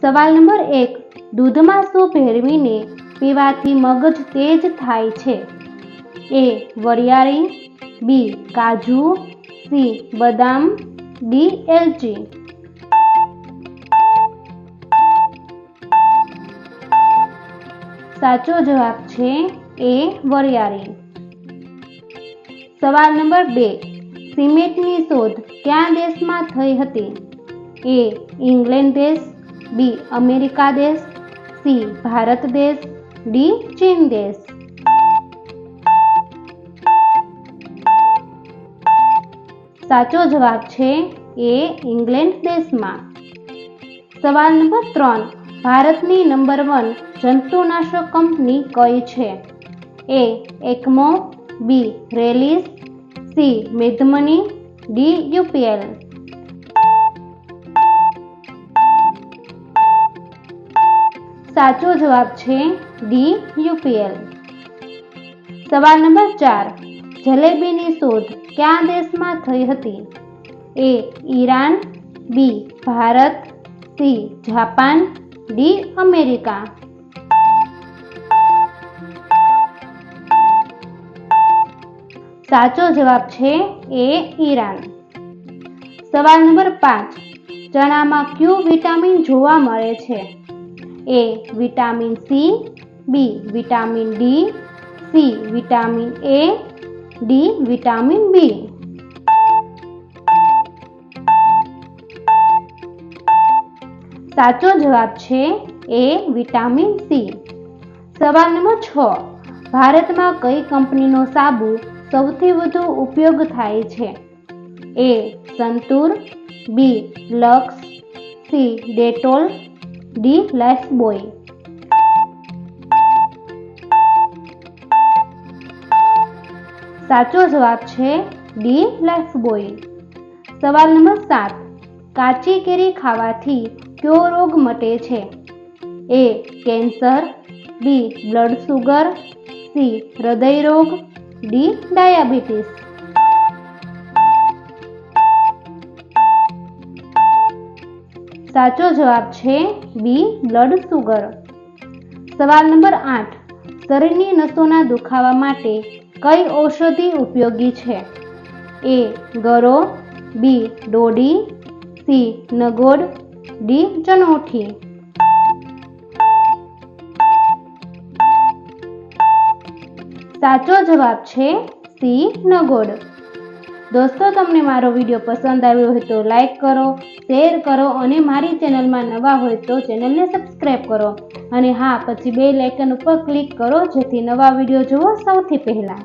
સવાલ નંબર 1, દૂધમાં શું ભેળવીને પીવાથી મગજ તેજ થાય છે? A. વરિયાળી, B. કાજુ, C. બદામ, D. એલચી. સાચો જવાબ છે A. વરિયાળી. સવાલ નંબર 2, સિમેન્ટની શોધ કયા દેશમાં થઈ હતી? A. ઇંગ્લેન્ડ દેશ, B. અમેરિકા દેશ, C. ભારત દેશ, D. ચીન દેશ. સાચો જવાબ છે A. ઇંગ્લેન્ડ દેશમાં. સવાલ નંબર 3, ભારતની નંબર 1 જંતુનાશક કંપની કઈ છે? A. એકમો, B. Rallis, C. મેઘમની, D. UPL. સાચો જવાબ છે D. UPL. સવાલ નંબર 4, જલેબીની શોધ કયા દેશમાં થઈ હતી? A. Iran, B. Bharat, C. Japan, D. America. સાચો જવાબ છે A. ઈરાન. સવાલ નંબર 5, ચણામાં કયું વિટામિન જોવા મળે છે? A. Vitamin C, B. Vitamin D, C. Vitamin A, D. Vitamin B. સાચો જવાબ છે A. Vitamin C. સવાલ નંબર 6, ભારતમાં કઈ કંપનીનો સાબુ સૌથી વધુ ઉપયોગ થાય છે? A. Santoor, B. Luck, C. Dettol, D. લાઇફબોય. સાચો જવાબ છે D. લાઇફબોય. સવાલ નંબર 7, કાચી કેરી ખાવાથી કયો રોગ મટે છે? A. Cancer, B. Blood sugar, C. હૃદય રોગ, D. ડાયાબિટીસ. સાચો જવાબ છે B. Blood sugar. સવાલ નંબર 8, શરીરની નસોના દુખાવા માટે કઈ ઔષધિ ઉપયોગી છે? A. ગરો, B. ડોડી, C. નગોડ, D. જનોઠી. સાચો જવાબ છે C. નગોડ. દોસ્તો, તમને મારો વિડીયો પસંદ આવ્યો હોય તો લાઈક કરો, શેર કરો અને મારી ચેનલમાં નવા હોય તો ચેનલને સબસ્ક્રાઈબ કરો અને હા, પછી બેલ આઇકન ઉપર ક્લિક કરો જેથી નવા વિડીયો જોવો સૌથી પહેલા.